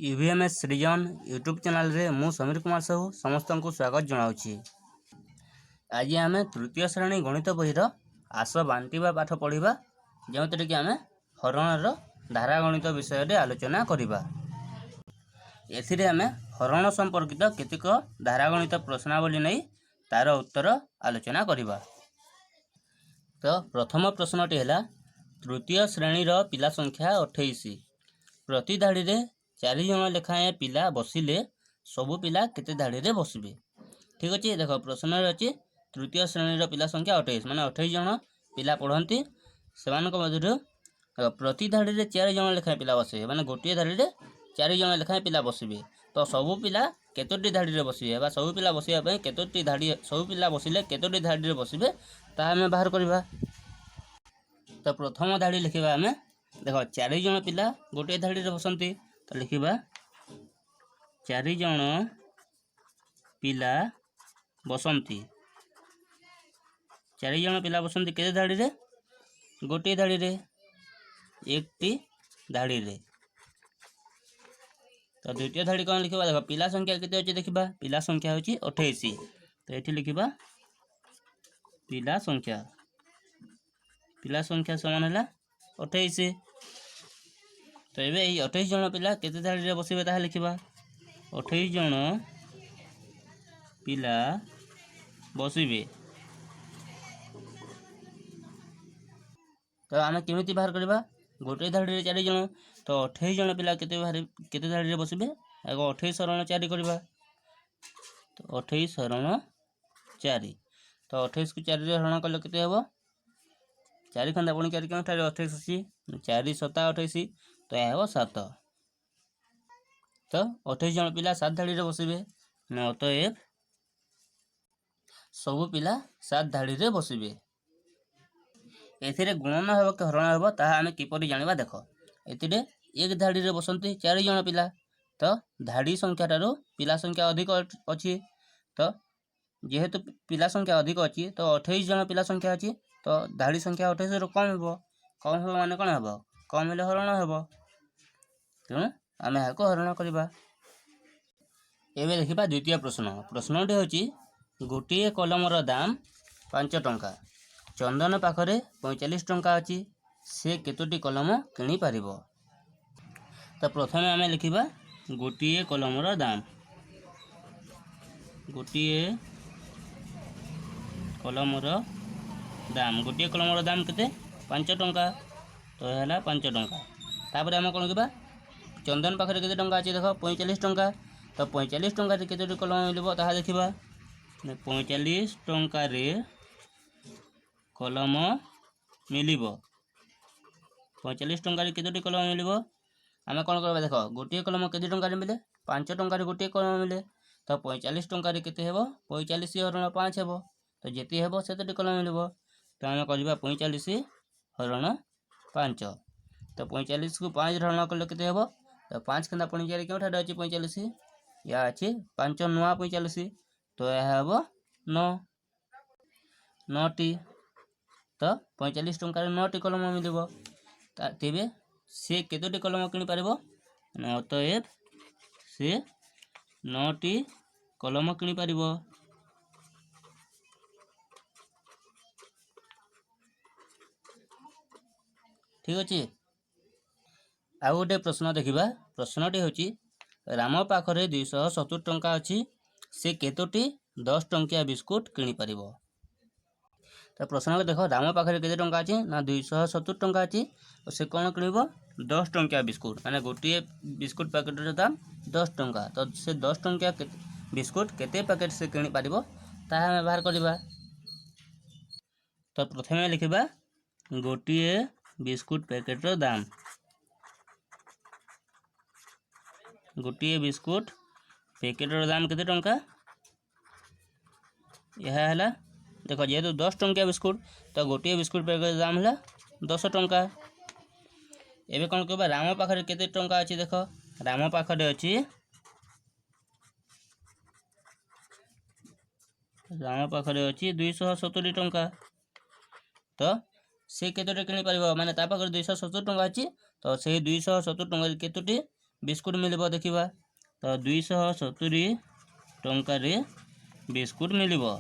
यूवीएमएस region YouTube channel रे मु समीर कुमार साहू समस्त को स्वागत जनाऊँगी। आज आम तृतीय श्रेणी गणित बहीर आस बांटिबा पाठ पढ़ा जो कि आम हरणर धारा गणित विषय आलोचना करवा। एथिरे आम हरण संपर्कित केतेक धारागणित प्रश्नावली नहीं तार उत्तर आलोचना करवा। तो प्रथम प्रश्नटी है तृतीय श्रेणीर पिला संख्या 28। प्रति धाड़ी रे 4 जन लेखाएं पिला बसिले सबु पिला केते धाड़ी रे बसबे। ठीक अच्छे, देख प्रश्न अच्छे तृतीय श्रेणीर पिला संख्या 28 माने 28 जन पिला पढ़ती से मध्य प्रति धाड़ी रे 4 जन लेखाएं पिला बसबे माने गोटे धाड़ी रे 4 जन लेखाएं पिला बसबे। तो सबु पिला केतोटी धाड़ी रे बसबे बा सबु पिला बसिया पई केतोटी धाड़ी सबु पिला बसिले केतोटी धाड़ी रे बसबे ता हमें बाहर करबा। तो प्रथम धाड़ी लिखिबा हमें देख 4 जन पिला गोटे धाड़ी रे बसंती तो लिखिबा 4 जन पिला बसंती। 4 जन पिला बसंती केते धाड़ी रे गोटे धाड़ी रे एकटी धाड़ी रे। तो द्वितीय धाड़ी कौन लिखिबा देख पिला संख्या केते अछि देखिबा पिला संख्या होची 28। तो एठी लिखिबा पिला संख्या समान हैला 28। तो ये 28 जन पिला केते धाड़ी रे बसिबे ताहा लिखिबा 28 जन पिला बसिबे। तो आम केमिति बाहर करबा गोटे धाड़ी रे 4 जन तो 28 जन पिला केते धाड़ी रे बसिबे आगो 28 हरण 4 करबा। तो 28 हरण 4 तो 28 को 4 रे हरण कले केते हेबो 4 खंडा पुणी 4 केउ ठारे 28 अछि 4 7 28 तो यह हेबो 7। तो 28 जन पिला 7 धाड़ी रे बसिबे अतएव सबु पिला 7 धाड़ी रे बसिबे। एथिरे गुणन हेबो कि हरण हेबो ताहा आमे किपरि जानिबा देख एथिरे एक धाड़ी रे बसंती 4 जन पिला तो धाड़ी संख्या टारो पिला संख्या अधिक अछि। तो जेहेतु पिला संख्या अधिक अछि तो 28 जन पिला संख्या अछि तो धाड़ी संख्या 28 रो कम हेबो माने कोन हेबो कम हेले हरण हेबो तेणु आमे हाको हरण करबा। एबे देखिबा द्वितीय प्रश्नटी होची गोटे कलमर दाम 5 टंका चंदन पाखरे 45 टंका अछि से केतोटी कलम किनी पारिबो। तो प्रथमे आमे लिखिबा गोटे कलमर दाम गोटे कलमर दाम केते 5 टंका तो हैला 5 टंका। तापर आमे कोन किबा चंदन पाखरे केते टंका अछि देख 45 टंका तो 45 टंका रे केतोटी कलम मिलबो ताहा देखिबा 45 टंका रे कलम मिलिबो 45 टंका रे केतोटी कलम मिलिबो आमे कोन करबा देख गोटे कलम केते टंका रे मिले 5 टंका रे गोटे कलम मिले तो 45 टंका रे केते हेबो 45 हरण 5 हेबो तो जेती हेबो सेतोटी कलम मिलिबो। तो आमे करबा 45 हरण 5 तो 45 को 5 हरण करले केते हेबो तो 5 खंदा पुणी 4 केउ ठाडे अछि 45 या अछि 5 9 45 तो यह हेबो 9 टी। तो 45 टंका रे 9 टी कलम मिलिबो तेबे से केतोटी कलम किनि पारिबो अतएव से 9 टी कलम किनि पारिबो। ठीक अछि। आ गोटे प्रश्न देखिबा प्रश्नटी होची राम पाखरे 270 टंका अछि से केतोटी 10 टंकिया बिस्कुट किनि पारिबो। तो प्रश्न को देखो राम पाखरे केते टंका अछि ना 270 टंका अछि तो से कोन किनिबो 10 टंकिया बिस्कुट माने गोटे बिस्कुट पैकेट रे दाम 10 टंका तो से 10 टंकिया बिस्कुट केते पैकेट से किनि पारिबो ता हम बाहर करबा। तो प्रथमे लिखिबा गोटे बिस्कुट पैकेट रो दाम गोटे बिस्कुट पैकेट रो दाम केते टंका यह हैला देखो जेहेतु 10 टंकिया बिस्कुट तो गोटे बिस्कुट पैकेट दाम हैला 10 टंका। एबे कोन कहबा राम पाखरे केते टंका अछि देखो राम पाखरे अछि 270 टंका तो से केतोटी किनि पारिबो माने ता पाखरे 270 टंका अछि तो से 270 टंका केतोटी बिस्कुट मिलिबो देखिबा। तो 270 टंकार बिस्कुट मिलिबो।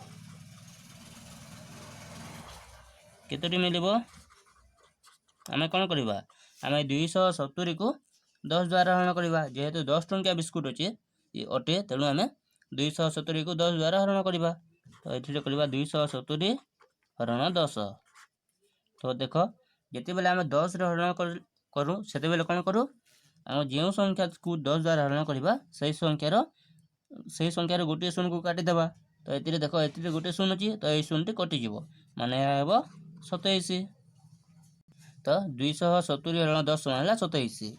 केतोटी मिलिबो आमे कोन करिबा आमे 270 को 10 द्वारा हरण करिबा। जेहेतु 10 टंकिया बिस्कुट अटे तेणु आमे 270 को 10 द्वारा हरण करिबा। तो एथिरे करिबा 270 हरण 10। तो देखो जेते बेले आमे 10 रे हरण करू सेते बेले कोन करू आम जो संख्या को 10 द्वारा हरण करिबा सही संख्यार गोटे शून्य को काटी देबा। तो एथिरे देखो एथिरे गोटे शून्य अछि तो एई शून्य टी कटि जिवो माने हेबो 27। तो 270 हरण 10 होला 27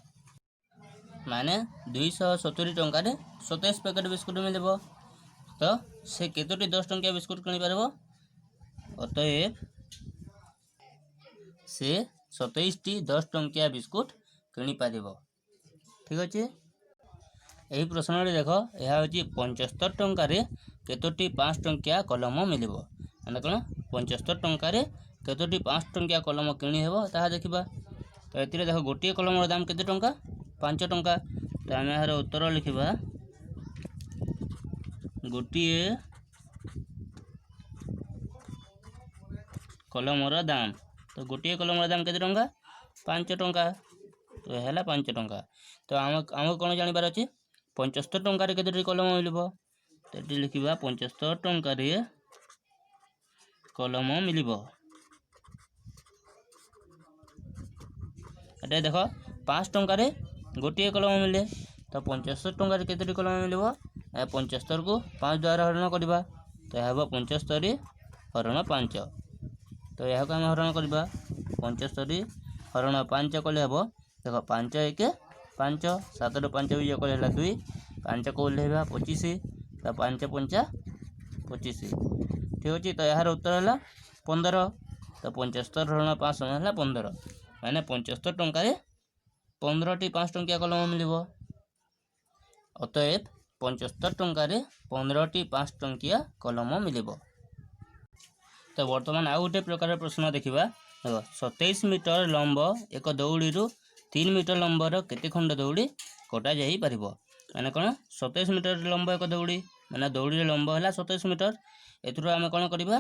माने 270 टंका रे 27 पैकेट बिस्कुट मिलिबो। तो से केतोटी 10 टंकिया बिस्कुट किनि पारबो अतएव से 27 टी 10 टंकिया बिस्कुट किनि पारिबो। ठीक अछि। एही प्रश्न रे देखो यह होची 75 टंका रे केतोटी 5 टंकिया कलम मिलिबो। माने कोन 75 टंका रे केतोटी 5 टंकिया कलम किनि हेबो ताहा देखिबा। तो एतिरे देखो गोटिए कलम रो दाम केते टंका 5 टंका। तो आमे यार उत्तर लिखिबा गोटिए कलम रो दाम। तो गोटिए कलम रो दाम केते टंका 5 टंका। तो हैला 5 टंका। तो आम कोन जानिबार अछि 75 टंका रे केते कलम मिलिबो। तो एटी लिखिबा 75 टंका रे कलम मिलिबो। एटा देखो 5 टंका रे गोटिए कलम मिले। तो 75 टंका रे केते कलम मिलिबो 75 को 5 द्वारा हरण करिबा। तो हेबो 75 हरण 5। तो यह को हम हरण करिबा 75 हरण 5 कले हेबो देखो 5 1 5 7 रो 5 विजय कले हला 2 5 को लेबा 25 तो 5 5 25। ठीक अछि। तो यार उत्तर हला 15। तो 75 हरण 5 हला 15 माने 75 टंका रे 15 टी 5 टंकिया कलम मिलिबो। अतएव 75 टंका रे 15 टी 5 टंकिया कलम मिलिबो। तो वर्तमान आउ गोटे प्रकार प्रश्न देखिबा। देखो 27 मीटर लंब एक दौड़ी रु 3 मीटर लंबर केते खंड दौड़ी कटा जाई परिबो। माने कोन 27 मीटर लंब एक दौड़ी माने दौड़ी रे लंब हला 27 मीटर। एथरो आमे कोन करिबा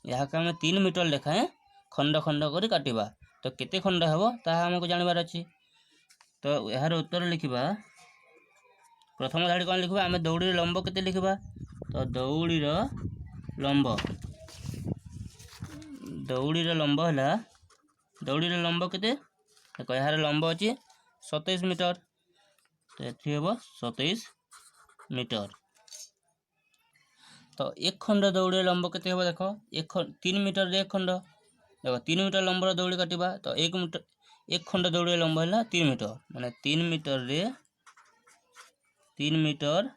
यहा का आमे 3 मीटर लेखाए खंड खंड करी काटिबा। तो केते खंड हेबो ताहा हमको जानिबार अछि। तो यार उत्तर लिखिबा प्रथम धाडी कोन लिखिबा आमे दौड़ी रे लंब केते लिखिबा। तो दौड़ी रो लंब हला दौड़ी रे लंब केते देखो यार लंब अछि 27 मीटर। तो एथि हेबो 27 मीटर। तो एक खंड दौड़ी लंब केते हेबो देखो 3 मीटर रे एक खंड देखो 3 मीटर लंब रो दौड़ी काटिबा। तो 1 खंड दौड़ी लंब हला 3 मीटर माने 3 मीटर रे 3 मीटर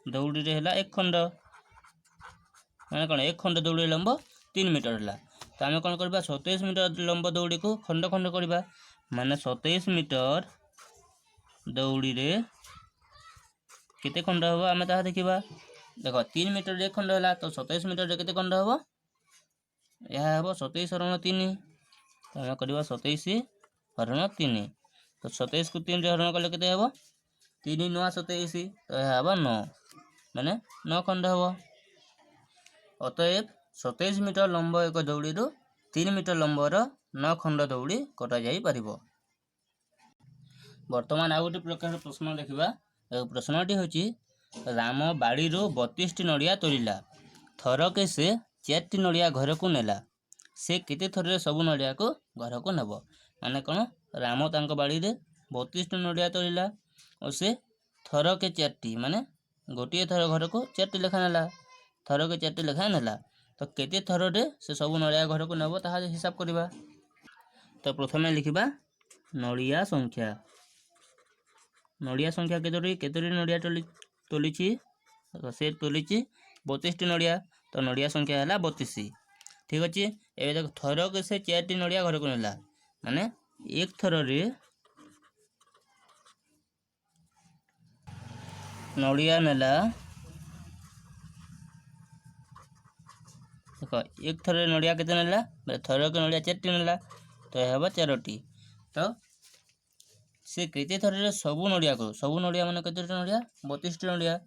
दौड़ी रे हला 1 खंड माने कोन 1 खंड दौड़ी लंब 3 मीटर हला। तो आमे कोन करबा 27 मीटर लंब दौड़ी को खंड खंड करबा माने 27 मीटर दौड़ी रे केते खंड होबो आमे ताहा देखिबा। देखो 3 मीटर रे खंड हला तो 27 मीटर रे केते खंड होबो यह हेबो 27 हरण 3। तो आमे करबा 27 हरण 3। तो 27 को 3 रे हरण कले केते हेबो 3 9 27। तो यह हेबो 9 माने 9 खंड हेबो। अतएव 27 मीटर लंब एक दौड़ी रु 3 मीटर लंबर 9 खंड दौड़ी कटा जाई परिबो। वर्तमान आउ गोटे प्रकार प्रश्न देखिबा। प्रश्नटी होची राम बाड़ी रु 32 टी नड़िया तोड़िला थरके से 4 टी नड़िया घर को नेला से केते थर रे सब नड़िया को घर को नेबो। माने कोन राम तांको बाड़ी रे 32 टी नड़िया तोड़िला और से थरके 4 टी माने गोटिए थर घर को 4 टी लेखा नेला थरके 4 टी लेखा नेला। तो केते थर रे से सब नड़िया घर को नेबो ताहा हिसाब करिबा। तो प्रथमे लिखिबा नड़िया संख्या केतोटी नड़िया तोलिछि से तोलिछि 32 टी नड़िया। तो नड़िया संख्या हला 32। ठीक अछि। एबे देखो थरक से 4 टी नड़िया घर को नेला माने एक थर रे नड़िया नेला देखो एक थर रे नड़िया केते नेला थरक नड़िया 4 टी नेला तो हेबा 4 टी। तो से केते थर सबू नड़िया को सबू नड़िया मान केते नड़िया 32 नड़िया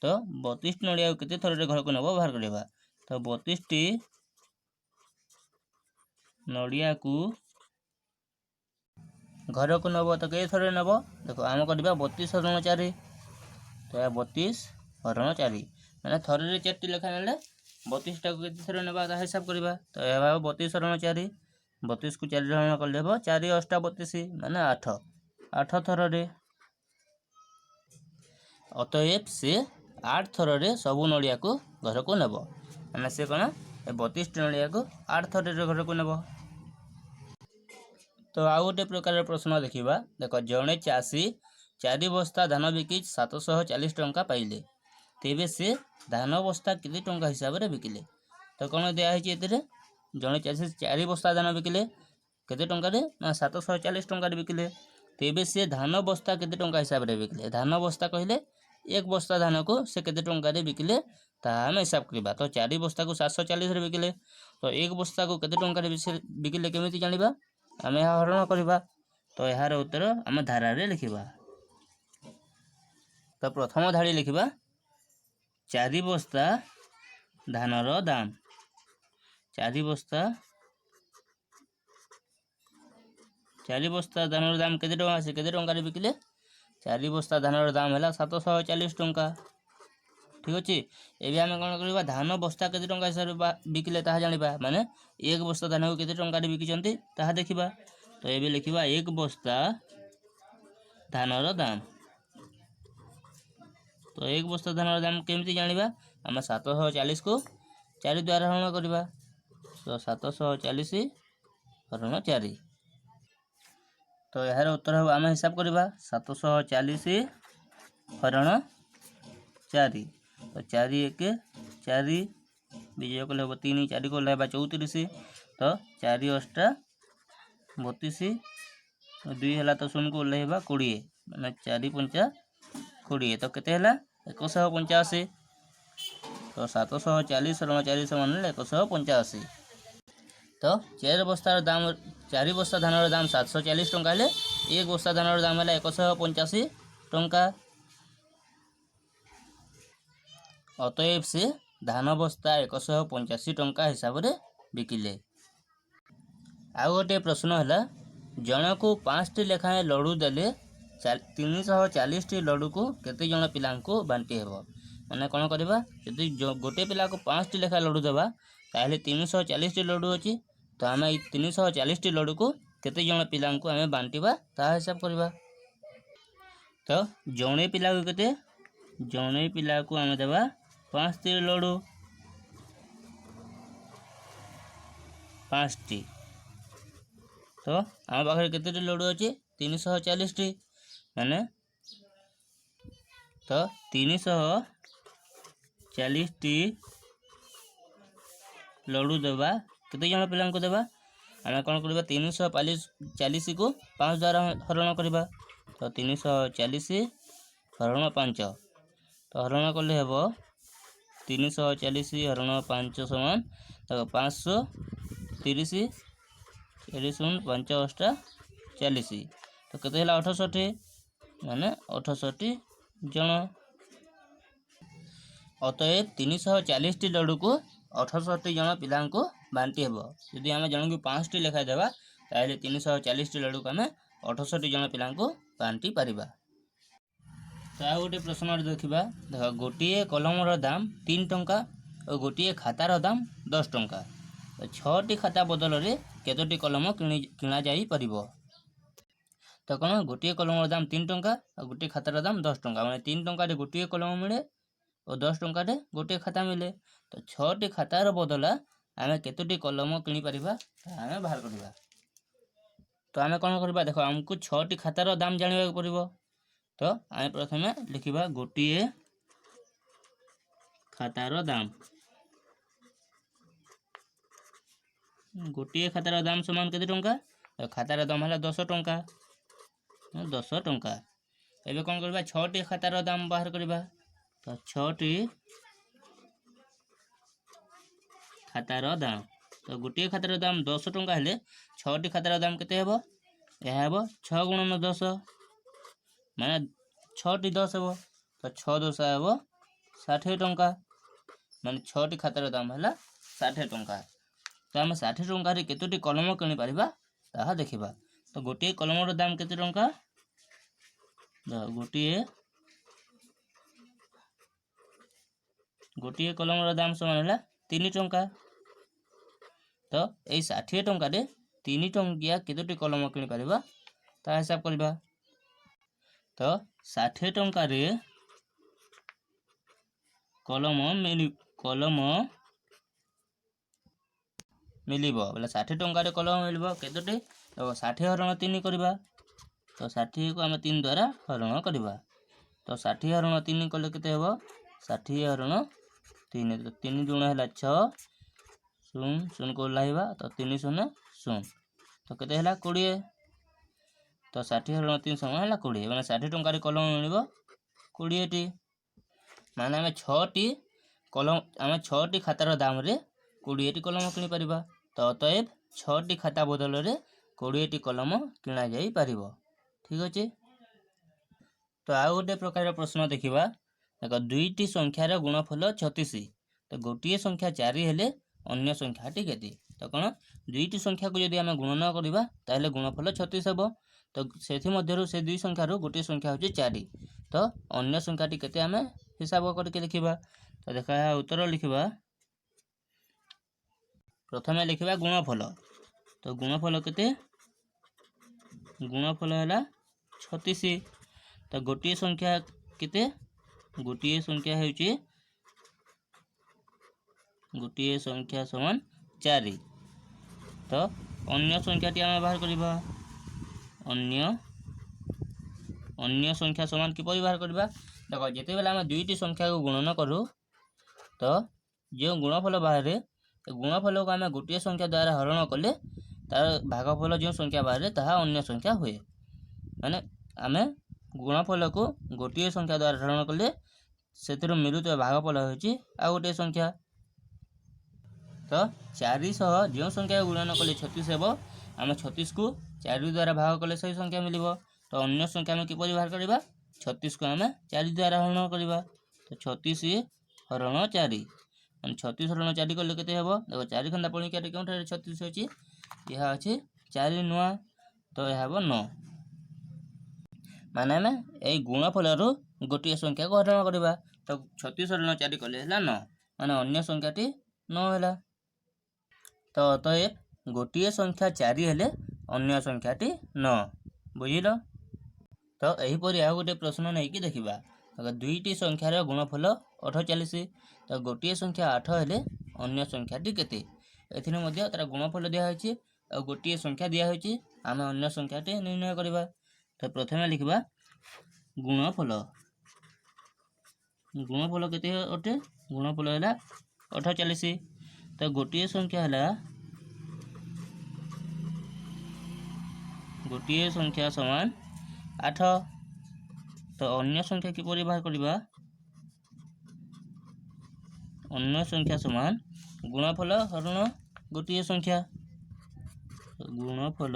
तो 32 नड़िया केते थर घर को नब बाहर करवा तो 32 नड़िया को घर को नब तो कई थर नब देखो आम करवा 32 हरण 4 तो यह 32 हरण 4 मैंने थर 4 लेखा ना 32 टाक थर ना हिसाब करवा तो यह 32 हरण 4 32 को 4 हरण कले 4 8 32 माने 8 थर अतएव से 8 थर सबू नड़िया को घर को नब मैंने से कौन 32 नड़िया को 8 थर घर को नब। तो आउ गोटे प्रकार प्रश्न देखा देख जड़े चाषी 4 बस्ता धान बिकी 740 टंका पाइले तेबे से धान बस्ता केते टंका हिसाब से बिकिले तो कौन दिखाई जड़े चाषी 4 बस्ता धान बिकिले केते टंका ना 740 टंका बिकिले तेबे से धान बस्ता केते टंका हिसाब से बिकिले धान बस्ता कहले एक बस्ता धान को से केते टंका बिकिले ताहा हिसाब करवा तो 4 बस्ता को 740 बिकिले तो एक बस्ता को केते टंका बिकिले केमिति जानिबा आम हरण करवा तो यार उत्तर आम धारा लिखा तो प्रथम धाड़ी लिखा 4 बस्ता धानर दाम 4 बस्ता धानर दाम केते टंका से केते टंका बिकिले 4 बस्ता धानर दाम है 740 टंका ठीक अच्छे ये आम कौन करवा धान बस्ता केते टंका हिसाब से बिकिले ताहा जानिबा माने एक बस्ता धान को केते टंका बिकिचंती ताहा देखिबा तो ये लिखा एक बस्ता धानर दाम तो एक बस्ता धानर दाम केमती जानिबा आम 740 को 4 द्वारा हरण करवा तो 740 हरण 4 तो यार उत्तर हम आम हिसाब करवा 740 हरण 4 तो 4 1 4 विजय कले हम 3 4 को 34 तो 4 8 32 2 है तो 0 को ओल्लैवा 20 मैंने 4 5 20 तो केते 185 तो 740 हरण 4 समान 185 तो 4 बस्तार दाम 4 बस्ता धानर दाम 740 टंका हेले एक बस्ता धानर दाम है 185 टंका अतएव से धान बस्ता 185 टंका हिसाब से बिकिले। आउ गोटे प्रश्न है जन को 5टी लेखाएं लड्डू देले 340 लड्डू को केते जन पिला बांटी हेब मैंने कौन करवा यदि गोटे पिला को 5टी लेखा लड्डू देवा ताहले 340 लड्डू अच्छी तो आम 340 लड्डू को केते जन पिला आम बांटिबा ता हिसाब करवा तो जड़े पिला को केते जड़े पिला को आम देवा 5टी लड्डू 5टी तो आम पाखे केते लड्डू अच्छे 340 माने तो 340 लड्डू देवा केते जन पिला को देवा आम कौन करवा 340 को 5 द्वारा हरण करवा तो 340 हरण 5 तो हरण कले हेब 340 हरण 5 समान तो 530 5 8 40 तो केते 68 माने 68 जन अतएव 340 लड्डू को 68 जन पिला को बांटी हेब यदि आम जन को 5टी लेखा देवा ताहले 340 लड्डू को आम 68 जन पिला को बांटी पारिबा। तो आ गोटे प्रश्न देखा देख गोटे कलमर दाम 3 टंका और गोटे खातार दाम 10 टंका तो 6टी खाता बदल में केतोटी कलम किणा जाई परिबो तो कौन गोटे कलमर दाम 3 टंका और गोटे खातार दाम 10 टंका मैंने 3 टंका गोटे कलम मिले और 10 टंका गोटे खाता मिले तो 6टी खातार बदला आम केतोटी कलम किणी परिबा आम बाहर करवा तो आम कौन करवा देख आमको 6टी खातार दाम जाना पड़ो तो आम प्रथम लिखा गोटे खातार दाम गोटे खातार दाम समान केते टंका खातार दाम है 10 टंका 10 टंका एबे कौन करबा 6टी खातार दाम बाहर करबा तो 6टी खातार दाम तो गोटे खातार दाम 10 टंका हेले 6टी खातार दाम केते हेबो यह हेबो 6 गुणन 10 ମାନେ 6ଟି 10 ହେବ ତ 6 ଦଶା ହେବ 60 ଟଙ୍କା ମାନେ 6ଟି ଖାତାର ଦାମ ହେଲା 60 ଟଙ୍କା। ତ ଆମେ 60 ଟଙ୍କାରେ କେତୋଟି କଲମ କିଣିପାରିବା ତାହା ଦେଖିବା। ତ ଗୋଟିଏ କଲମର ଦାମ କେତେ ଟଙ୍କା? ଗୋଟିଏ କଲମର ଦାମ ସମାନ ହେଲା 3 ଟଙ୍କା। ତ ଏଇ 60 ଟଙ୍କାରେ 3 ଟଙ୍କିଆ କେତୋଟି କଲମ କିଣିପାରିବା ତା ହିସାବ କରିବା। ତ 60 ଟଙ୍କାରେ କଲମ ମିଳିବ ବୋଲେ 60 ଟଙ୍କାରେ କଲମ ମିଳିବ କେତୋଟି? 60 ହରଣ 3 କରିବା। ତ 60କୁ ଆମେ 3 ଦ୍ୱାରା ହରଣ କରିବା। ତ 60 ହରଣ 3 କଲେ କେତେ ହେବ? 60 ହରଣ 3 ତ 3 ଗୁଣ ହେଲା 6 ଶୂନ ଶୂନକୁ ଓହ୍ଲାଇବା ତ 3 ଶୂନ ଶୂନ ତ କେତେ ହେଲା 20। ତ 60 ହରଣ 3 ସମାନ ହେଲା 20 ମାନେ 60 ଟଙ୍କାରେ କଲମ ମିଳିବ 20ଟି। ମାନେ ଆମେ 6ଟି ଖାତାର ଦାମରେ 20ଟି କଲମ କିଣିପାରିବା। ତ ଅତଏବ 6ଟି ଖାତା ବଦଳରେ 20ଟି କଲମ କିଣା ଯାଇପାରିବ। ଠିକ ଅଛି। ତ ଆଉ ଗୋଟେ ପ୍ରକାର ପ୍ରଶ୍ନ ଦେଖିବା। ଦେଖ ଦୁଇଟି ସଂଖ୍ୟାର ଗୁଣଫଳ 36। ତ ଗୋଟିଏ ସଂଖ୍ୟା 4 ହେଲେ ଅନ୍ୟ ସଂଖ୍ୟାଟି କେତେ? ତ କ'ଣ ଦୁଇଟି ସଂଖ୍ୟାକୁ ଯଦି ଆମେ ଗୁଣନ କରିବା ତାହେଲେ ଗୁଣଫଳ 36 ହେବ। ତ ସେଥିମଧ୍ୟରୁ ସେ ଦୁଇ ସଂଖ୍ୟାରୁ ଗୋଟିଏ ସଂଖ୍ୟା ହେଉଛି 4। ତ ଅନ୍ୟ ସଂଖ୍ୟାଟି କେତେ ଆମେ ହିସାବ କରିକି ଲେଖିବା। ତ ଦେଖ ଏହା ଉତ୍ତର ଲିଖିବା। ପ୍ରଥମେ ଲେଖିବା ଗୁଣଫଳ। ତ ଗୁଣଫଳ କେତେ? ଗୁଣଫଳ ହେଲା 36। ତ ଗୋଟିଏ ସଂଖ୍ୟା କେତେ? ଗୋଟିଏ ସଂଖ୍ୟା ହେଉଛି ଗୋଟିଏ ସଂଖ୍ୟା ସମାନ 4। ତ ଅନ୍ୟ ସଂଖ୍ୟାଟି ଆମେ ବାହାର କରିବା। ଅନ୍ୟ ସଂଖ୍ୟା ସମାନ କିପରି ବାହାର କରିବା? ଦେଖ ଯେତେବେଳେ ଆମେ ଦୁଇଟି ସଂଖ୍ୟାକୁ ଗୁଣନ କରୁ ତ ଯେଉଁ ଗୁଣଫଳ ବାହାରେ ଗୁଣଫଳକୁ ଆମେ ଗୋଟିଏ ସଂଖ୍ୟା ଦ୍ୱାରା ହରଣ କଲେ ତାର ଭାଗଫଳ ଯେଉଁ ସଂଖ୍ୟା ବାହାରେ ତାହା ଅନ୍ୟ ସଂଖ୍ୟା ହୁଏ। ମାନେ ଆମେ ଗୁଣଫଳକୁ ଗୋଟିଏ ସଂଖ୍ୟା ଦ୍ୱାରା ହରଣ କଲେ ସେଥିରୁ ମିଳୁଥିବା ଭାଗଫଳ ହେଉଛି ଆଉ ଗୋଟିଏ ସଂଖ୍ୟା। ତ 4 ସହ ଯେଉଁ ସଂଖ୍ୟାକୁ ଗୁଣନ କଲେ 36 ହେବ ଆମେ 36କୁ 4 ଦ୍ୱାରା ଭାଗ କଲେ ସେହି ସଂଖ୍ୟା ମିଳିବ। ତ ଅନ୍ୟ ସଂଖ୍ୟା ଆମେ କିପରି ବାହାର କରିବା? 36କୁ ଆମେ 4 ଦ୍ୱାରା ହରଣ କରିବା। ତ 36 ହରଣ 4 ମାନେ 36 ହରଣ 4 କଲେ କେତେ ହେବ? ଦେଖ 4 ଖଣ୍ଡା ପଣିକିଆରେ କେଉଁଠାରେ 36 ଅଛି? ଏହା ଅଛି 4 ନୂଆ ତ ଏହା ହେବ 9। ମାନେ ଆମେ ଏଇ ଗୁଣଫଳରୁ ଗୋଟିଏ ସଂଖ୍ୟାକୁ ହରଣ କରିବା। ତ 36 ହରଣ 4 କଲେ ହେଲା 9 ମାନେ ଅନ୍ୟ ସଂଖ୍ୟାଟି 9 ହେଲା। ତ ଅତଏବ ଗୋଟିଏ ସଂଖ୍ୟା 4 ହେଲେ ଅନ୍ୟ ସଂଖ୍ୟାଟି 9। ବୁଝିଲ? ତ ଏହିପରି ଆଉ ଗୋଟେ ପ୍ରଶ୍ନ ନେଇକି ଦେଖିବା। ଦୁଇଟି ସଂଖ୍ୟାର ଗୁଣଫଳ 48। ତ ଗୋଟିଏ ସଂଖ୍ୟା 8 ହେଲେ ଅନ୍ୟ ସଂଖ୍ୟାଟି କେତେ? ଏଥିରେ ମଧ୍ୟ ତାର ଗୁଣଫଳ ଦିଆହେଉଛି ଆଉ ଗୋଟିଏ ସଂଖ୍ୟା ଦିଆହେଉଛି। ଆମେ ଅନ୍ୟ ସଂଖ୍ୟାଟି ନିର୍ଣ୍ଣୟ କରିବା। ତ ପ୍ରଥମେ ଲେଖିବା ଗୁଣଫଳ। ଗୁଣଫଳ କେତେ ଅଟେ? ଗୁଣଫଳ ହେଲା 48। ତ ଗୋଟିଏ ସଂଖ୍ୟା ହେଲା ଗୋଟିଏ ସଂଖ୍ୟା ସମାନ 8। ତ ଅନ୍ୟ ସଂଖ୍ୟା କିପରି ବାହାର କରିବା? ଅନ୍ୟ ସଂଖ୍ୟା ସମାନ ଗୁଣଫଳ ହରଣ ଗୋଟିଏ ସଂଖ୍ୟା। ଗୁଣଫଳ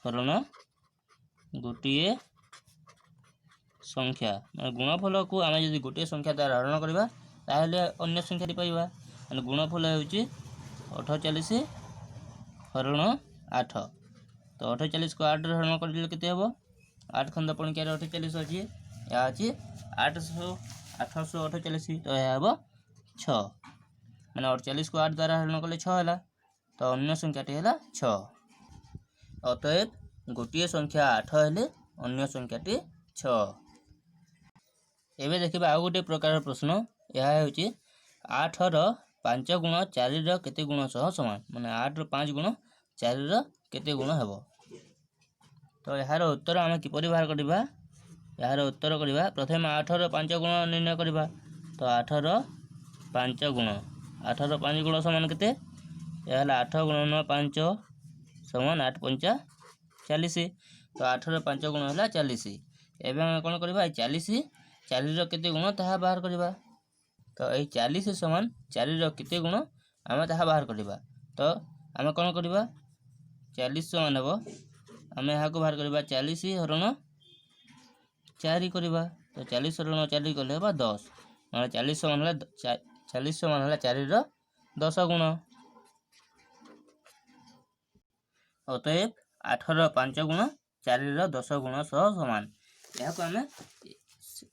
ହରଣ ଗୋଟିଏ ସଂଖ୍ୟା ମାନେ ଗୁଣଫଳକୁ ଆମେ ଯଦି ଗୋଟିଏ ସଂଖ୍ୟା ଦ୍ୱାରା ହରଣ କରିବା ତାହେଲେ ଅନ୍ୟ ସଂଖ୍ୟାଟି ପାଇବା। ମାନେ ଗୁଣଫଳ ହେଉଛି 48 ହରଣ 8। ତ 48କୁ 8ରେ ହରଣ କରିଲେ କେତେ ହେବ? 8 ଖଣ୍ଡ ପଣିକିଆରେ 48 ଅଛି। ଏହା ଅଛି 848। ତ ଏହା ହେବ 6। ମାନେ 48କୁ 8 ଦ୍ୱାରା ହରଣ କଲେ 6 ହେଲା। ତ ଅନ୍ୟ ସଂଖ୍ୟାଟି ହେଲା 6। ଅତଏବ ଗୋଟିଏ ସଂଖ୍ୟା 8 ହେଲେ ଅନ୍ୟ ସଂଖ୍ୟାଟି 6। ଏବେ ଦେଖିବା ଆଉ ଗୋଟେ ପ୍ରକାର ପ୍ରଶ୍ନ। ଏହା ହେଉଛି 8ର 5 ଗୁଣ 4ର କେତେ ଗୁଣ ସହ ସମାନ? ମାନେ 8ର 5 ଗୁଣ 4ର କେତେ ଗୁଣ ହେବ? ତ ଏହାର ଉତ୍ତର ଆମେ କିପରି ବାହାର କରିବା? ଏହାର ଉତ୍ତର କରିବା ପ୍ରଥମେ 8ର 5 ଗୁଣ ନିର୍ଣ୍ଣୟ କରିବା। ତ 8ର 5 ଗୁଣ 8ର 5 ଗୁଣ ସମାନ କେତେ? ଏହା ହେଲା 8 ଗୁଣନ 5 ସମାନ 8 ପଞ୍ଚା 40। ତ 8ର 5 ଗୁଣ ହେଲା 40। ଏବେ ଆମେ କ'ଣ କରିବା? ଏଇ 4ର କେତେ ଗୁଣ ତାହା ବାହାର କରିବା। ତ ଏଇ 40 ସମାନ 4ର କେତେ ଗୁଣ ଆମେ ତାହା ବାହାର କରିବା। ତ ଆମେ କ'ଣ କରିବା? 40 ସମାନ ହେବ आम यहाँ बाहर करवा 40 हरण 4 करवा। तो 40 हरण 4 कले 10 मतलब 40 समान है 40 समान है 4 10 गुण। अतएव 8 5 गुण 4 10 गुण सह समान। यहाँ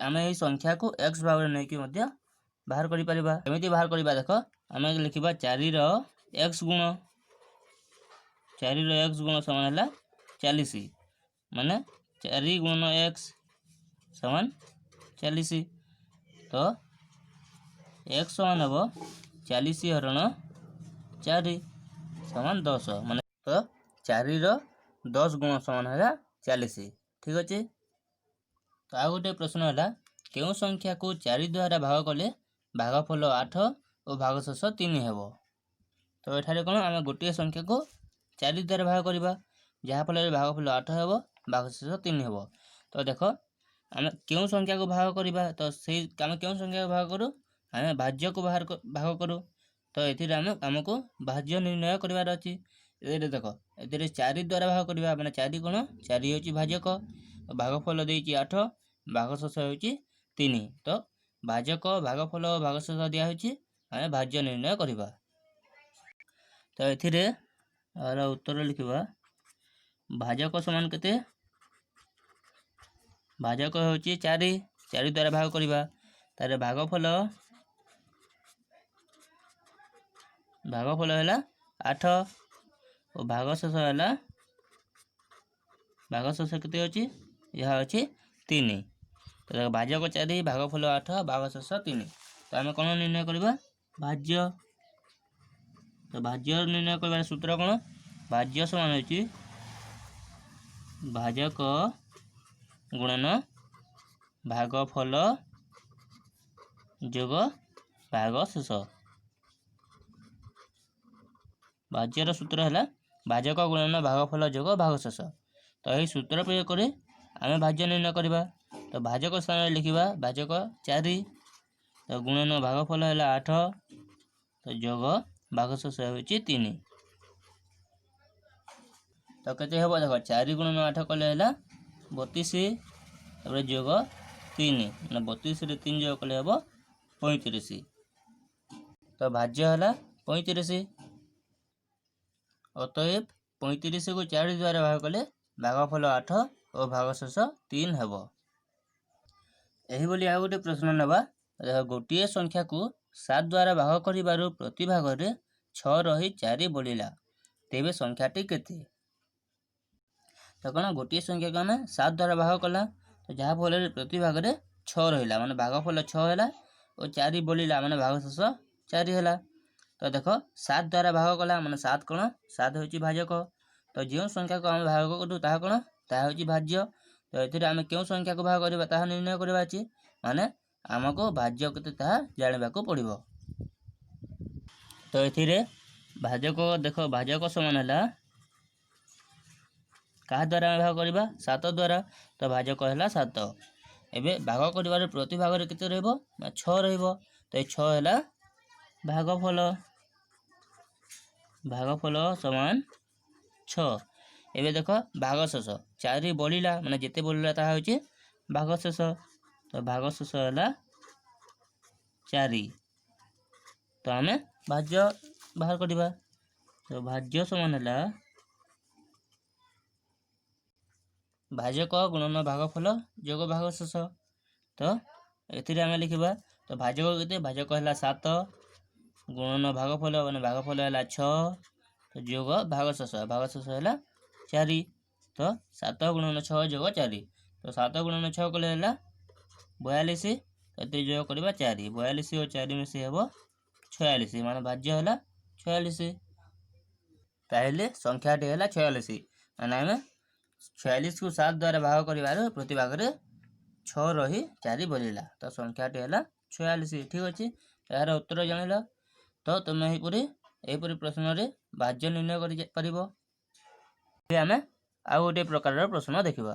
आम यही संख्या को एक्स भाव में नहीं कि बाहर करिपरिबा। एमिति बाहर करिबा देख आम लिखिबा 4 एक्स गुण 4 एक्स गुण समान है 40 माने 4 गुण एक्स समान 40। तो एक्स समान हम 40 हरण 4 समान 10 माने तो 4 10 गुण समान है 40। ठीक अच्छे। तो आ गोटे प्रश्न है क्यों संख्या को 4 द्वारा भाग कले भागफल 8 और भागशेष 3 हेब। तो एठारे कौन आम गोटे संख्या को 4 द्वारा भाग करवा जहाँफल भागफल 8 हेब भागशेष 3 हेब। तो देख आम क्यों संख्या को भाग करवा तो से आम क्यों संख्या को भाग करूँ आम भाज्य को भाग करूँ। तो ये आमको भाज्य निर्णय करार अच्छी। ये देख ये 4 द्वारा भाग करवा मैंने 4 गुण 4 हूँ भाजक भागफल देती 8 भागशेष हूँ 3। तो भाजक भागफल भागशेष दिखाई आम भाज्य निर्णय करवा। तो ये उत्तर लिखा भाजक समान केते भाजक हूँ 4 4 द्वारा भाग करवा तार भागफल है 8 और भागशेष है भागशेष केते अच्छी यह अच्छी 3। तो भाजक 4 भागफल 8 भागशेष 3। तो आम कौन निर्णय करवा भाज्य। तो भाज्य निर्णय कर सूत्र कौन भाज्य समान होची भाजक गुणन भागफल जोग भागशेष। भाज्यर सूत्र है भाजक गुणन भागफल जोग भागशेष। तो यही सूत्र प्रयोग कर आम भाज्य निर्णय करवा। तो भाजक स्थान लिखा भाजक 4 तो गुणन भागफल है 8 तो जोग भागशेष हूँ 3। तो केते हम देख 4 गुणन 8 कले 32 जोग 3 मतलब 32 रे 3 जोग कले हम 35। तो भाज्य है 35। अतएव 35 को 4 द्वारा भाग कले भागफल 8 और भागशेष 3 हेब। यही बोली आ गोटे प्रश्न नवा गोटे संख्या को 7 द्वारा भाग करिबारु प्रति भाग रे 6 रही 4 बोलिला तेबे संख्याटी केते। तो कौन गोटे संख्या को आम 7 द्वारा भाग कला तो जहाँ फल प्रति भाग रे 6 रहा माने भागफल 6 है और 4 बोलिला माने भागशेष 4 है। तो देख 7 द्वारा भाग कला माने 7 कौन 7 हूँ भाजक। तो जो संख्या को आम भाग करूँ ता कौन ता हूँ भाज्य। तो ये आम क्यों संख्या को भाग करवा ता निर्णय करवा अच्छी माने आमको भाज्य केते ताहा जानिबा को पड़िबो। तो ये भाजक देख भाजक समान है क्या द्वारा भाग करवा 7 द्वारा। तो भाजक है 7 एवं भाग कर प्रति भाग में केते रहिबो 6 रहिबो। तो ये 6 है भागफल भागफल समान 6। एवं देख भागशेष 4 बोलिला माने जिते बोलिला ता होचे भागशेष। तो भागशेष है 4 तो आम भाज्य बाहर करवा। तो भाज्य समान है भाजक गुणन भागफल जोग भागशेष। तो ये आम लिखा तो भाजक केते भाजक है 7 गुणन भागफल मैंने भागफल है 6 तो जोग भागशेष भागशेष है 4। तो 7 गुणन 6 जोग 4 तो 7 गुणन 6 कले 42 तो जोग करवा 4 42 और 4 मिसी हम 46 मान भाज्य है 46। ताहले संख्याटी है 46 माने आम 46 को 7 द्वारा भाग कर प्रति भाग में 6 रही 4 बोलिला तो संख्याटी है 46। ठीक अच्छे यार उत्तर जान। तो तुम यहीपरी प्रश्न रे भाज्य निर्णय कर आम आउ गोटे प्रकार प्रश्न देखा।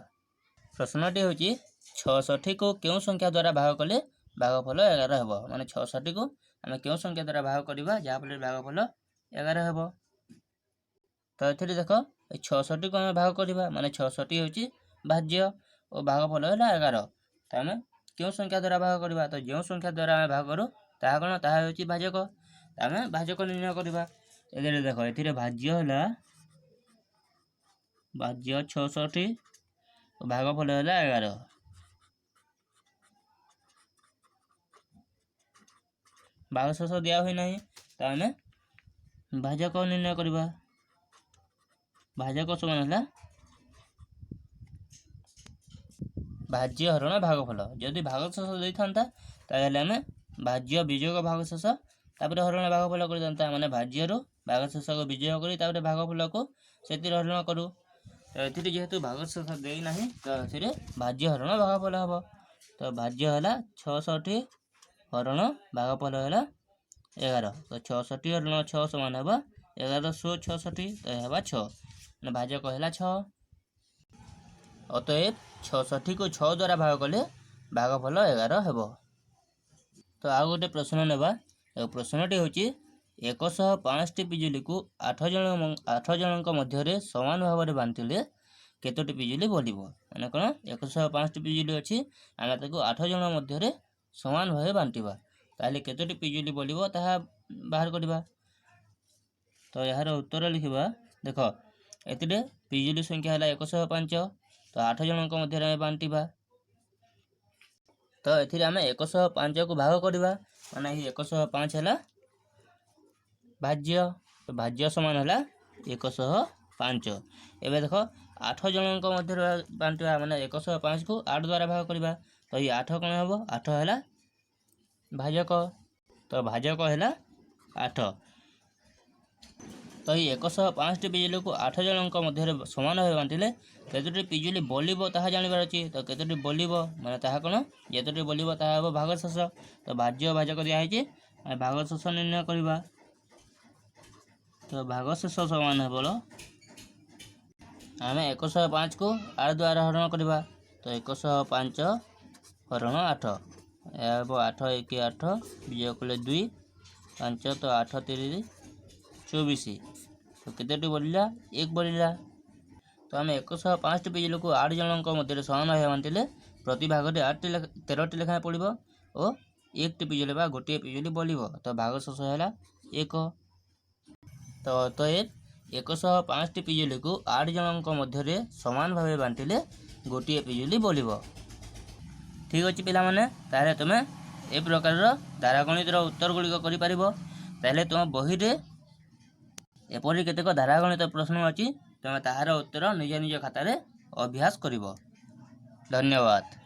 प्रश्नटी हूँ 66 को क्यों संख्या द्वारा भाग कले भागफल 11 हेब माने 66 को आम क्यों संख्या द्वारा भाग करवा जहाँफल भागफल 11 हेब। तो ये देख छटी को आम भाग करवा माने 66 होची भाज्य और भागफल है 11। तो आम क्यों संख्या द्वारा भाग करवा तो जो संख्या द्वारा आम भाग करूँ ताहा कौन ताहा होची भाजक। आम भाजक निर्णय करवा ए देख ए भाज्य है भाज्य 66 और भागफल है 11। भागशेष दिया हुई नहीं तो आम भाजक निर्णय करवा। भाजक समान है भाज्य हरण भागफल। जदि भागशेष दे था ताहले आम भाज्य विजोग भागशेष तापर हरण भागफल कर माने भाज्य भागशेष को विजय कर भागफल को से हरण करूँ। तो ये जेहेतु भागशेष देना तो ये भाज्य हरण भागफल हम। तो भाज्य है 66 हरण भागफल है 11। तो 66 हरण 6 समान हम 1166 तो यह 6 भाजक है 6। अतएव 66 को 6 द्वारा भाग कले भागफल 11 हेब। तो आउ गोटे प्रश्न नेबा। प्रश्नटी होची 105 पिजुली को 8 जन मध्य समान भाव में बांटिले केतोटी पिजुली बोलिबो। माने कोन 105 पिजुली अछि आमे ताको 8 जन मध्य समान भाव बांटिबा ताले केतोटी पिजुली बोलिबो ताहा बाहर करबा। तो यार उत्तर लिखिबा। देखो एतिरे पिजुली संख्या है 105 तो 8 जन मध्य बांटिबा। तो एथिरे आमे 105 को भाग करबा माने 105 है भाज्य। तो भाज्य समान है 105। एबे देखो 8 जन मध्य बांटिबा माने 105 को 8 द्वारा भाग करबा। तो ये 8 कौन हम 8 है भाजक। तो भाजक है 8। तो ये 105 पिजुली को 8 जन मध्य समान भाव बांटिले केतोटी पिजुली बोलिबो ताहा जानिबार अछि। तो केतोटी बोलिबो माने ताहा कोन जेतोटी बोलिबो ताहा हो भागशेष। तो भाज्य भाजक दिया है भागशेष निर्णय करबा। तो भागशेष समान है बोलो आम 105 को 8 द्वारा हरण करबा। तो 105 हरण 8 8 1 8 विजय कले 2 5 तो 8 3 24। तो केतोटी बोलिला 1 बोलिला। तो आम 105 पिजुली को 8 जन मध्य समान भाव बांटिले प्रति भागटे 13 लेखाएं पड़ो और 1 पिजुली बा गोटे पिजुली बोलिबो। तो भागशेष है 1। तो अतएव 105 पिजुली को 8 जन मध्य समान भाव बांटिले गोटे पिजुली बोलिबो। ठीक अच्छे पिला माने ताहले तुम ए प्रकार धारागणितर उत्तर गुड़िक कर तुम बही रे एपरी केतेक धारागणित प्रश्न अच्छी तुम ताहार उत्तर निज निज खातार अभ्यास करिवो। धन्यवाद।